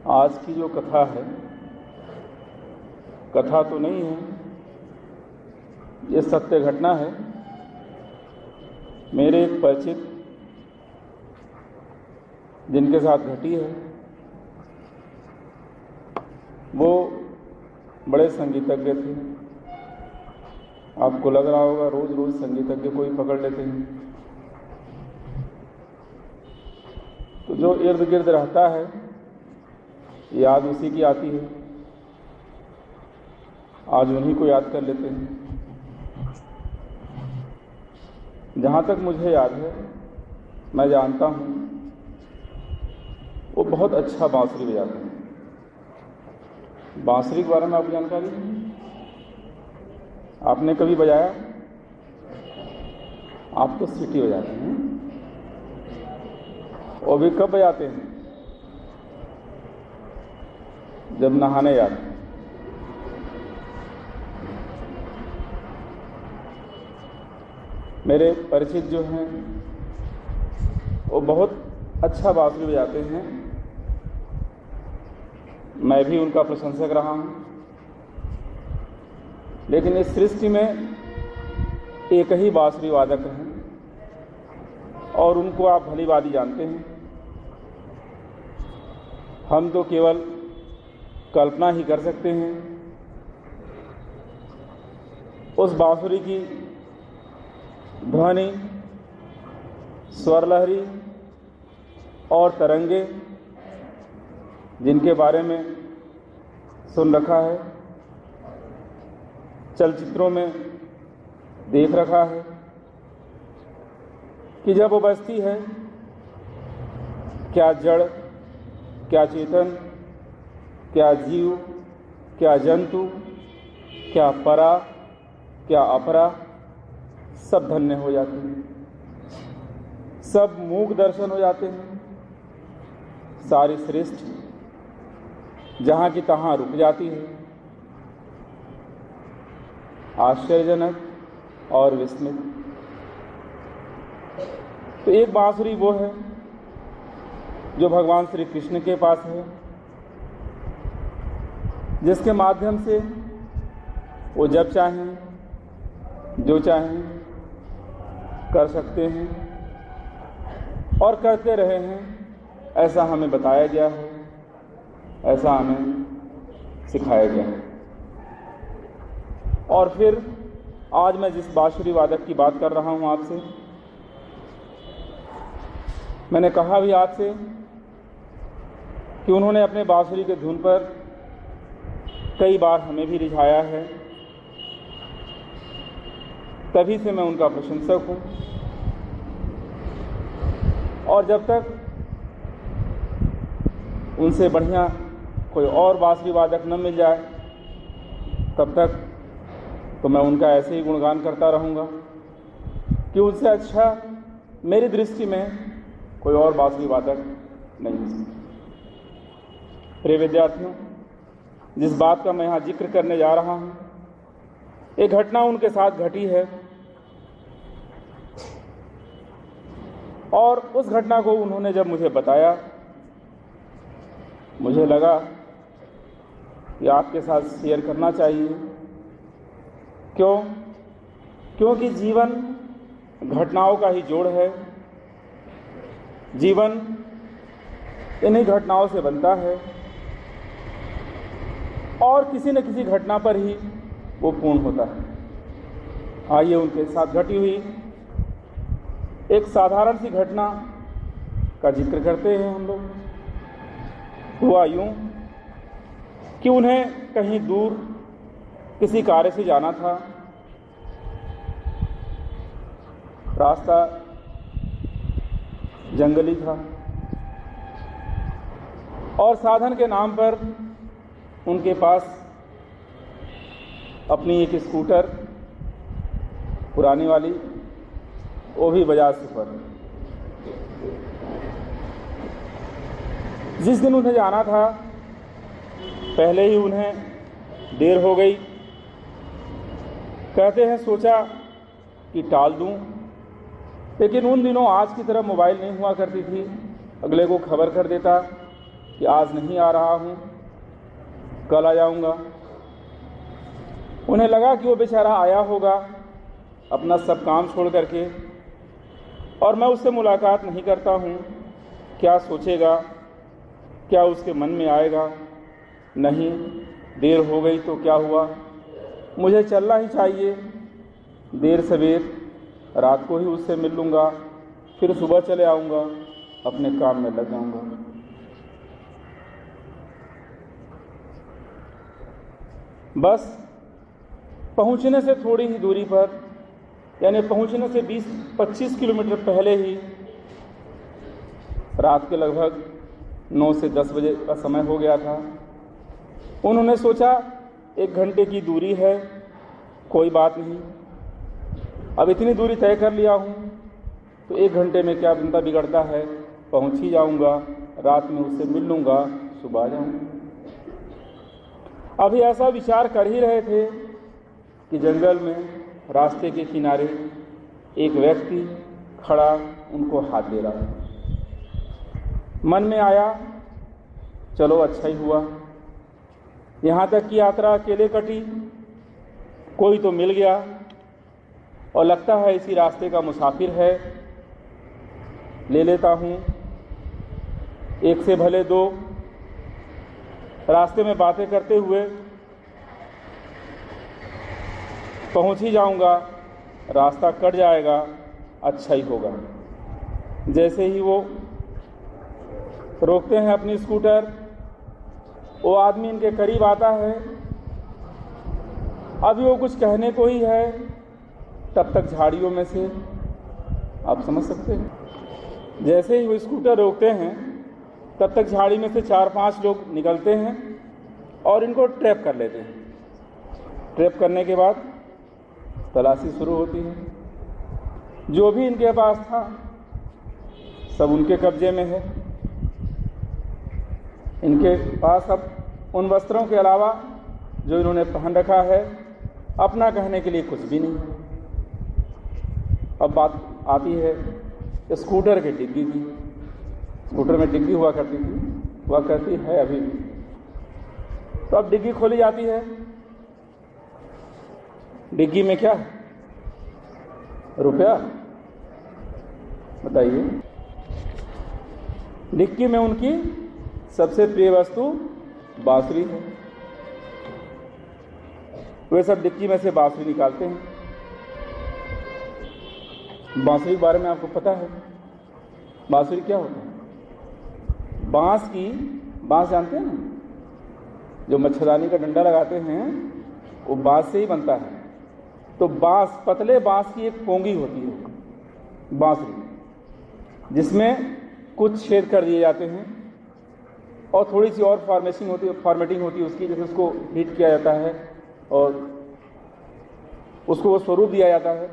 आज की जो कथा है, कथा तो नहीं है, ये सत्य घटना है। मेरे एक परिचित जिनके साथ घटी है, वो बड़े संगीतज्ञ थे। आपको लग रहा होगा रोज रोज संगीतज्ञ को ही पकड़ लेते हैं। तो जो इर्द गिर्द रहता है याद उसी की आती है। आज उन्हीं को याद कर लेते हैं। जहाँ तक मुझे याद है, मैं जानता हूँ, वो बहुत अच्छा बांसुरी बजाते हैं। बांसुरी के बारे में आपको जानकारी है? आपने कभी बजाया? आप तो सीटी बजाते हैं। और भी कब बजाते हैं? जब नहाने जाते हैं। मेरे परिचित जो हैं वो बहुत अच्छा बांसुरी बजाते हैं। मैं भी उनका प्रशंसक रहा हूँ। लेकिन इस सृष्टि में एक ही बांसुरी वादक हैं और उनको आप भली भांति जानते हैं। हम तो केवल कल्पना ही कर सकते हैं उस बांसुरी की ध्वनि, स्वर लहरी और तरंगे जिनके बारे में सुन रखा है, चलचित्रों में देख रखा है कि जब वो बजती है, क्या जड़, क्या चेतन, क्या जीव, क्या जंतु, क्या परा, क्या अपरा, सब धन्य हो जाते हैं, सब मूक दर्शन हो जाते हैं। सारी सृष्टि जहाँ की तहाँ रुक जाती है, आश्चर्यजनक और विस्मित। तो एक बांसुरी वो है जो भगवान श्री कृष्ण के पास है, जिसके माध्यम से वो जब चाहें, जो चाहें कर सकते हैं और करते रहे हैं। ऐसा हमें बताया गया है, ऐसा हमें सिखाया गया है। और फिर आज मैं जिस बांसुरी वादक की बात कर रहा हूँ आपसे, मैंने कहा भी आपसे कि उन्होंने अपने बांसुरी के धुन पर कई बार हमें भी रिझाया है। तभी से मैं उनका प्रशंसक हूँ। और जब तक उनसे बढ़िया कोई और बांसुरी वादक न मिल जाए, तब तक तो मैं उनका ऐसे ही गुणगान करता रहूँगा कि उनसे अच्छा मेरी दृष्टि में कोई और बांसुरी वादक नहीं हो सकता। प्रिय विद्यार्थियों, जिस बात का मैं यहाँ जिक्र करने जा रहा हूँ, एक घटना उनके साथ घटी है और उस घटना को उन्होंने जब मुझे बताया, मुझे लगा कि आपके साथ शेयर करना चाहिए। क्यों? क्योंकि जीवन घटनाओं का ही जोड़ है। जीवन इन्हीं घटनाओं से बनता है और किसी न किसी घटना पर ही वो पूर्ण होता है। आइए उनके साथ घटी हुई एक साधारण सी घटना का जिक्र करते हैं हम लोग। हुआ यूं कि उन्हें कहीं दूर किसी कार्य से जाना था। रास्ता जंगली था और साधन के नाम पर उनके पास अपनी एक स्कूटर पुरानी वाली, वो भी बजाज सुपर। जिस दिन उन्हें जाना था, पहले ही उन्हें देर हो गई। कहते हैं सोचा कि टाल दूं, लेकिन उन दिनों आज की तरह मोबाइल नहीं हुआ करती थी। अगले को खबर कर देता कि आज नहीं आ रहा हूँ, कल आ जाऊँगा। उन्हें लगा कि वो बेचारा आया होगा अपना सब काम छोड़ करके, और मैं उससे मुलाकात नहीं करता हूँ, क्या सोचेगा, क्या उसके मन में आएगा। नहीं, देर हो गई तो क्या हुआ, मुझे चलना ही चाहिए। देर सवेर रात को ही उससे मिल लूँगा, फिर सुबह चले आऊँगा, अपने काम में लग जाऊँगा। बस पहुँचने से थोड़ी ही दूरी पर, यानी पहुँचने से 20-25 किलोमीटर पहले ही रात के लगभग 9 से 10 बजे का समय हो गया था। उन्होंने सोचा 1 घंटे की दूरी है, कोई बात नहीं, अब इतनी दूरी तय कर लिया हूँ तो 1 घंटे में क्या बनता बिगड़ता है, पहुँच ही जाऊँगा, रात में उससे मिल लूँगा, सुबह आ जाऊँगा। अभी ऐसा विचार कर ही रहे थे कि जंगल में रास्ते के किनारे एक व्यक्ति खड़ा उनको हाथ दे रहा है। मन में आया, चलो अच्छा ही हुआ, यहाँ तक की यात्रा अकेले कटी, कोई तो मिल गया और लगता है इसी रास्ते का मुसाफिर है, ले लेता हूँ, 1 से भले 2। रास्ते में बातें करते हुए पहुँच ही जाऊँगा, रास्ता कट जाएगा, अच्छा ही होगा। जैसे ही वो रोकते हैं अपनी स्कूटर, वो आदमी इनके करीब आता है, अभी वो कुछ कहने को ही है, तब तक झाड़ियों में से, आप समझ सकते हैं, जैसे ही वो स्कूटर रोकते हैं तब तक झाड़ी में से 4-5 लोग निकलते हैं और इनको ट्रैप कर लेते हैं। ट्रैप करने के बाद तलाशी शुरू होती है। जो भी इनके पास था सब उनके कब्जे में है। इनके पास अब उन वस्त्रों के अलावा जो इन्होंने पहन रखा है, अपना कहने के लिए कुछ भी नहीं। अब बात आती है स्कूटर की डिग्गी की। स्कूटर में डिग्गी हुआ करती है अभी भी। तो अब डिग्गी खोली जाती है। डिग्गी में क्या है? रुपया, बताइए। डिग्गी में उनकी सबसे प्रिय वस्तु बांसुरी है। वे सब डिग्गी में से बांसुरी निकालते हैं। बांसुरी के बारे में आपको पता है? बांसुरी क्या होता है? बांस जानते हैं ना, जो मच्छरदानी का डंडा लगाते हैं वो बांस से ही बनता है। तो बांस, पतले बांस की एक पोंगी होती है बांसुरी, जिसमें कुछ छेद कर दिए जाते हैं और थोड़ी सी और फॉर्मेटिंग होती है उसकी, जैसे उसको हीट किया जाता है और उसको वो स्वरूप दिया जाता है।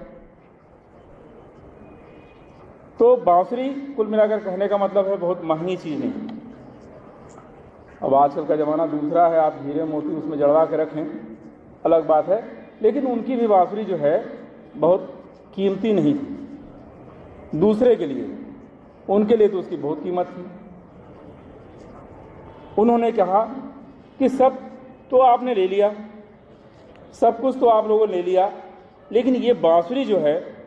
तो बांसुरी कुल मिलाकर कहने का मतलब है बहुत महंगी चीज़ नहीं। अब आजकल का ज़माना दूसरा है, आप हीरे मोती उसमें जड़वा के रखें अलग बात है, लेकिन उनकी भी बांसुरी जो है बहुत कीमती नहीं थी दूसरे के लिए, उनके लिए तो उसकी बहुत कीमत थी। उन्होंने कहा कि सब तो आपने ले लिया, सब कुछ तो आप लोगों ने ले लिया, लेकिन ये बांसुरी जो है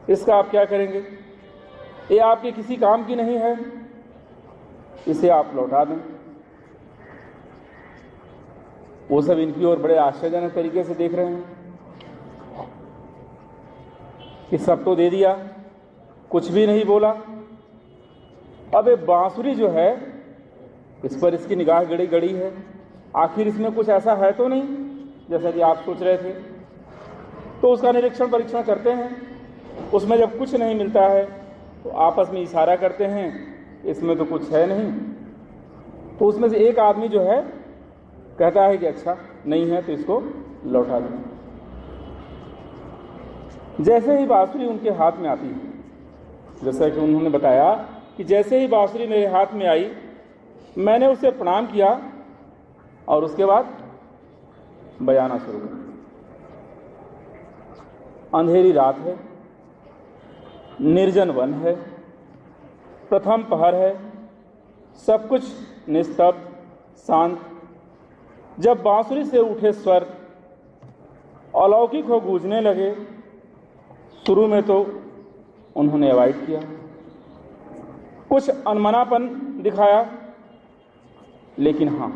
इसका आप क्या करेंगे? ये आपके किसी काम की नहीं है, इसे आप लौटा दें। वो सब इनकी ओर बड़े आश्चर्यजनक तरीके से देख रहे हैं कि सब तो दे दिया, कुछ भी नहीं बोला। अब ये बांसुरी जो है इस पर इसकी निगाह गड़ी है, आखिर इसमें कुछ ऐसा है तो नहीं जैसा कि आप सोच रहे थे। तो उसका निरीक्षण परीक्षण करते हैं। उसमें जब कुछ नहीं मिलता है तो आपस में इशारा करते हैं इसमें तो कुछ है नहीं। तो उसमें से एक आदमी जो है कहता है कि अच्छा नहीं है तो इसको लौटा दें। जैसे ही बांसुरी उनके हाथ में आती है, जैसा कि उन्होंने बताया कि जैसे ही बांसुरी मेरे हाथ में आई, मैंने उसे प्रणाम किया और उसके बाद बजाना शुरू किया। अंधेरी रात है, निर्जन वन है, प्रथम पहर है, सब कुछ निस्तब्ध, शांत। जब बांसुरी से उठे स्वर अलौकिक हो गूंजने लगे, शुरू में तो उन्होंने अवॉइड किया, कुछ अनमनापन दिखाया, लेकिन हाँ,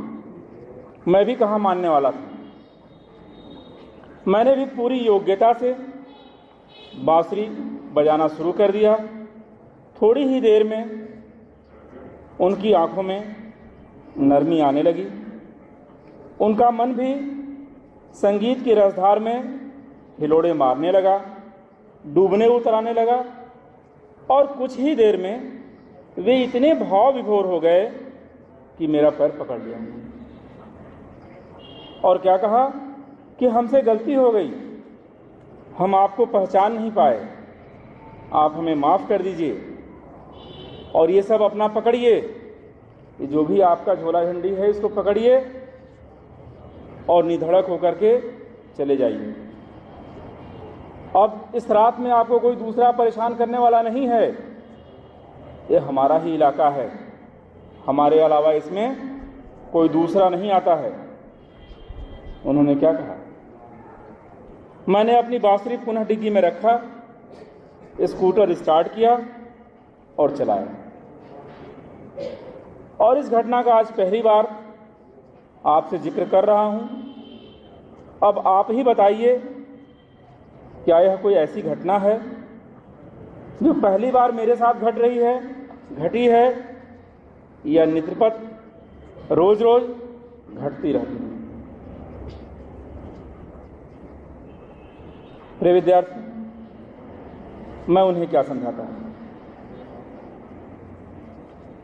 मैं भी कहाँ मानने वाला था। मैंने भी पूरी योग्यता से बांसुरी बजाना शुरू कर दिया। थोड़ी ही देर में उनकी आंखों में नरमी आने लगी, उनका मन भी संगीत की रसधार में हिलोड़े मारने लगा, डूबने उतराने लगा, और कुछ ही देर में वे इतने भाव विभोर हो गए कि मेरा पैर पकड़ लिया और क्या कहा कि हमसे गलती हो गई, हम आपको पहचान नहीं पाए, आप हमें माफ़ कर दीजिए, और ये सब अपना पकड़िए, ये जो भी आपका झोला झंडी है इसको पकड़िए और निधड़क होकर के चले जाइए। अब इस रात में आपको कोई दूसरा परेशान करने वाला नहीं है, ये हमारा ही इलाका है, हमारे अलावा इसमें कोई दूसरा नहीं आता है। उन्होंने क्या कहा? मैंने अपनी बांसुरी पुनः डिग्गी में रखा, स्कूटर स्टार्ट किया और चलाया। और इस घटना का आज पहली बार आपसे जिक्र कर रहा हूं। अब आप ही बताइए, क्या यह कोई ऐसी घटना है जो पहली बार मेरे साथ घटी है, या नित्यपत रोज रोज घटती रहती है? प्रिय विद्यार्थी, मैं उन्हें क्या समझाता हूं?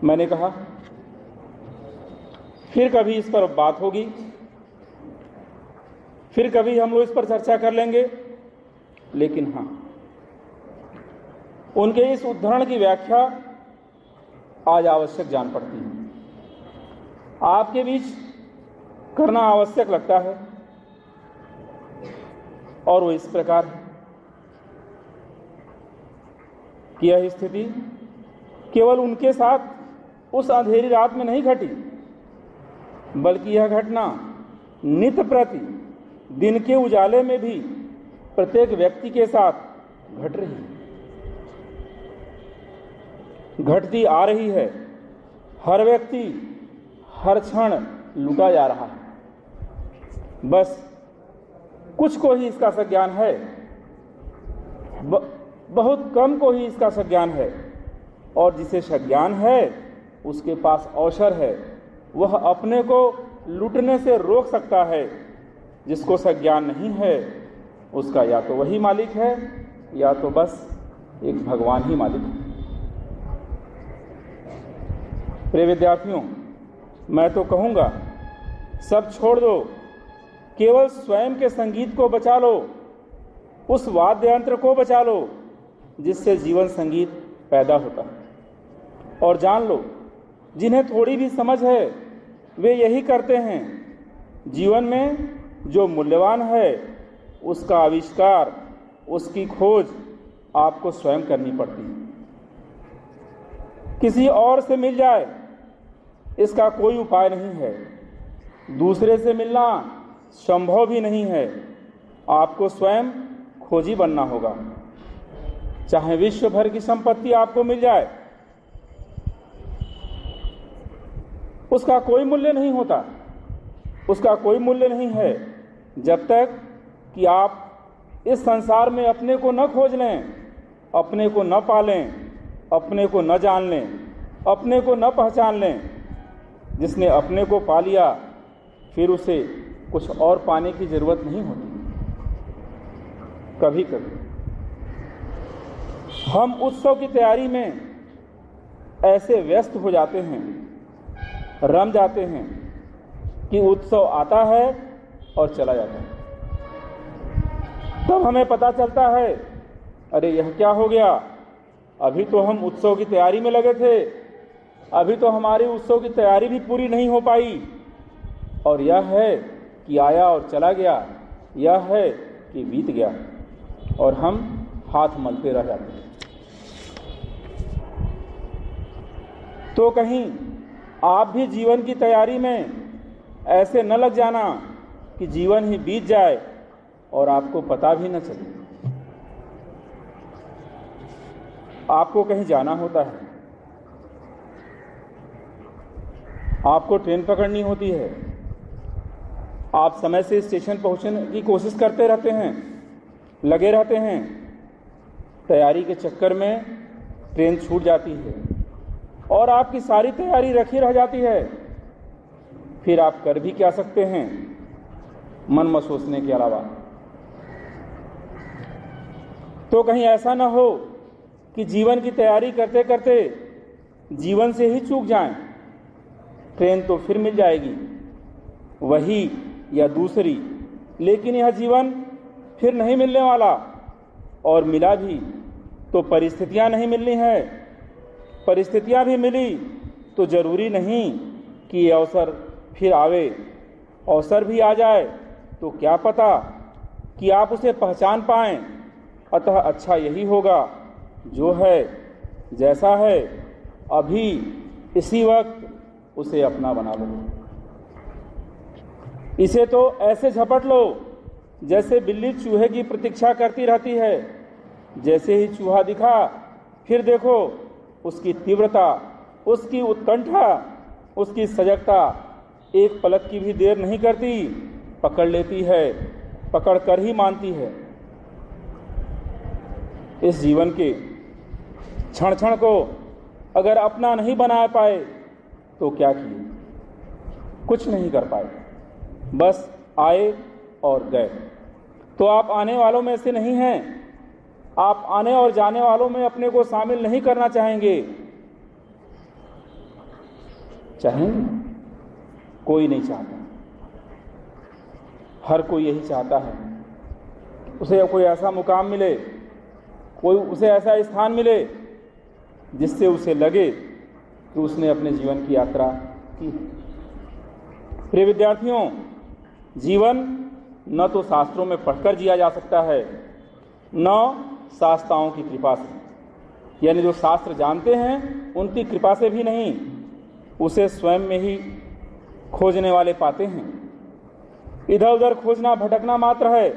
मैंने कहा फिर कभी इस पर बात होगी, फिर कभी हम लोग इस पर चर्चा कर लेंगे, लेकिन हाँ, उनके इस उद्धरण की व्याख्या आज आवश्यक जान पड़ती है, आपके बीच करना आवश्यक लगता है। और वो इस प्रकार है कि यह स्थिति केवल उनके साथ उस अंधेरी रात में नहीं घटी, बल्कि यह घटना नित्य प्रति दिन के उजाले में भी प्रत्येक व्यक्ति के साथ घट रही है, घटती आ रही है। हर व्यक्ति हर क्षण लूटा जा रहा है, बस कुछ को ही इसका संज्ञान है, बहुत कम को ही इसका संज्ञान है, और जिसे संज्ञान है उसके पास अवसर है, वह अपने को लूटने से रोक सकता है। जिसको संज्ञान नहीं है उसका या तो वही मालिक है, या तो बस एक भगवान ही मालिक है। प्रिय विद्यार्थियों, मैं तो कहूँगा सब छोड़ दो, केवल स्वयं के संगीत को बचा लो, उस वाद्य यंत्र को बचा लो जिससे जीवन संगीत पैदा होता है। और जान लो, जिन्हें थोड़ी भी समझ है वे यही करते हैं। जीवन में जो मूल्यवान है उसका आविष्कार, उसकी खोज आपको स्वयं करनी पड़ती है। किसी और से मिल जाए इसका कोई उपाय नहीं है, दूसरे से मिलना संभव भी नहीं है। आपको स्वयं खोजी बनना होगा। चाहे विश्व भर की संपत्ति आपको मिल जाए, उसका कोई मूल्य नहीं होता, उसका कोई मूल्य नहीं है जब तक कि आप इस संसार में अपने को न खोज लें, अपने को न पालें, अपने को न जान लें, अपने को न पहचान लें। जिसने अपने को पा लिया फिर उसे कुछ और पाने की जरूरत नहीं होती। कभी कभी हम उत्सव की तैयारी में ऐसे व्यस्त हो जाते हैं, रम जाते हैं कि उत्सव आता है और चला जाता है। तब हमें पता चलता है, अरे यह क्या हो गया, अभी तो हम उत्सव की तैयारी में लगे थे, अभी तो हमारी उत्सव की तैयारी भी पूरी नहीं हो पाई। और यह है कि आया और चला गया, यह है कि बीत गया, और हम हाथ मलते रह जाते हैं। तो कहीं आप भी जीवन की तैयारी में ऐसे न लग जाना कि जीवन ही बीत जाए और आपको पता भी न चले। आपको कहीं जाना होता है, आपको ट्रेन पकड़नी होती है, आप समय से स्टेशन पहुंचने की कोशिश करते रहते हैं, लगे रहते हैं। तैयारी के चक्कर में ट्रेन छूट जाती है और आपकी सारी तैयारी रखी रह जाती है। फिर आप कर भी क्या सकते हैं मन में सोचने के अलावा। तो कहीं ऐसा ना हो कि जीवन की तैयारी करते करते जीवन से ही चूक जाएं। ट्रेन तो फिर मिल जाएगी, वही या दूसरी, लेकिन यह जीवन फिर नहीं मिलने वाला। और मिला भी तो परिस्थितियां नहीं मिलनी है। परिस्थितियां भी मिली तो जरूरी नहीं कि ये अवसर फिर आवे। अवसर भी आ जाए तो क्या पता कि आप उसे पहचान पाएं। अतः अच्छा यही होगा जो है जैसा है अभी इसी वक्त उसे अपना बना लो। इसे तो ऐसे झपट लो जैसे बिल्ली चूहे की प्रतीक्षा करती रहती है। जैसे ही चूहा दिखा फिर देखो उसकी तीव्रता, उसकी उत्कंठा, उसकी सजगता एक पलक की भी देर नहीं करती, पकड़ लेती है, पकड़ कर ही मानती है। इस जीवन के क्षण क्षण को अगर अपना नहीं बना पाए तो क्या किए? कुछ नहीं कर पाए, बस आए और गए। तो आप आने वालों में से नहीं हैं। आप आने और जाने वालों में अपने को शामिल नहीं करना चाहेंगे। चाहेंगे? कोई नहीं चाहता। हर कोई यही चाहता है उसे कोई ऐसा मुकाम मिले, कोई उसे ऐसा स्थान मिले जिससे उसे लगे कि उसने अपने जीवन की यात्रा की। प्रिय विद्यार्थियों, जीवन न तो शास्त्रों में पढ़कर जिया जा सकता है, न शास्त्राओं की कृपा से, यानी जो शास्त्र जानते हैं उनकी कृपा से भी नहीं, उसे स्वयं में ही खोजने वाले पाते हैं। इधर उधर खोजना भटकना मात्र है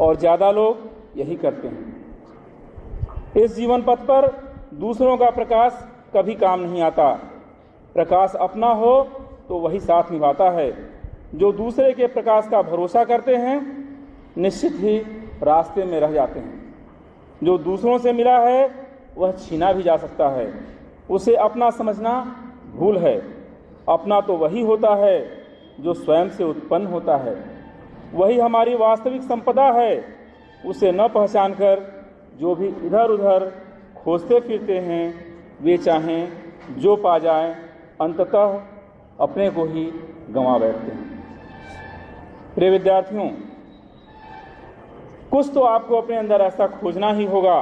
और ज़्यादा लोग यही करते हैं। इस जीवन पथ पर दूसरों का प्रकाश कभी काम नहीं आता। प्रकाश अपना हो तो वही साथ निभाता है। जो दूसरे के प्रकाश का भरोसा करते हैं निश्चित ही रास्ते में रह जाते हैं। जो दूसरों से मिला है वह छीना भी जा सकता है। उसे अपना समझना भूल है। अपना तो वही होता है जो स्वयं से उत्पन्न होता है। वही हमारी वास्तविक संपदा है। उसे न पहचान कर जो भी इधर उधर खोजते फिरते हैं वे चाहें जो पा जाएं, अंततः अपने को ही गंवा बैठते हैं। प्रिय विद्यार्थियों, कुछ तो आपको अपने अंदर ऐसा खोजना ही होगा,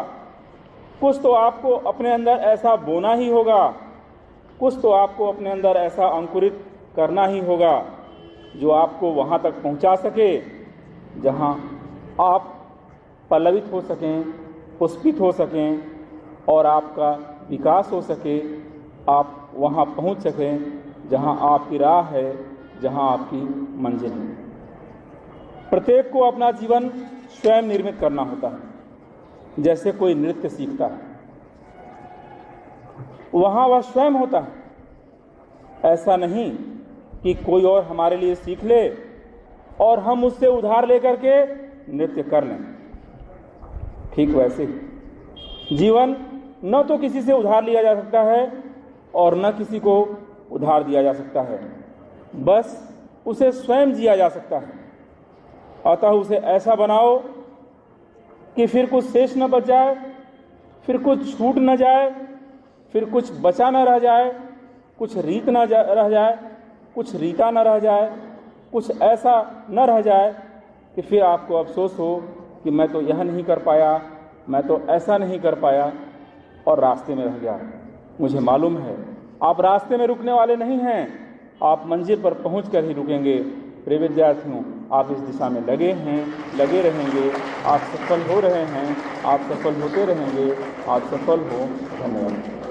कुछ तो आपको अपने अंदर ऐसा बोना ही होगा, कुछ तो आपको अपने अंदर ऐसा अंकुरित करना ही होगा जो आपको वहाँ तक पहुँचा सके जहाँ आप पल्लवित हो सकें, पुष्पित हो सकें और आपका विकास हो सके। आप वहाँ पहुँच सकें जहाँ आपकी राह है, जहाँ आपकी मंजिल है। प्रत्येक को अपना जीवन स्वयं निर्मित करना होता है। जैसे कोई नृत्य सीखता है, वहाँ वह स्वयं होता है। ऐसा नहीं कि कोई और हमारे लिए सीख ले और हम उससे उधार लेकर के नृत्य कर लें। ठीक वैसे ही जीवन न तो किसी से उधार लिया जा सकता है और न किसी को उधार दिया जा सकता है, बस उसे स्वयं जिया जा सकता है। अतः उसे ऐसा बनाओ कि फिर कुछ शेष न बच जाए, फिर कुछ छूट न जाए, फिर कुछ बचा न रह जाए, कुछ रीत न रह जाए, कुछ रीता न रह जाए, कुछ ऐसा न रह जाए कि फिर आपको अफसोस हो कि मैं तो यह नहीं कर पाया, मैं तो ऐसा नहीं कर पाया और रास्ते में रह गया। मुझे मालूम है आप रास्ते में रुकने वाले नहीं हैं, आप मंजिल पर पहुँच कर ही रुकेंगे। प्रिय विद्यार्थियों, आप इस दिशा में लगे हैं, लगे रहेंगे, आप सफल हो रहे हैं, आप सफल होते रहेंगे, आप सफल हो। धन्यवाद।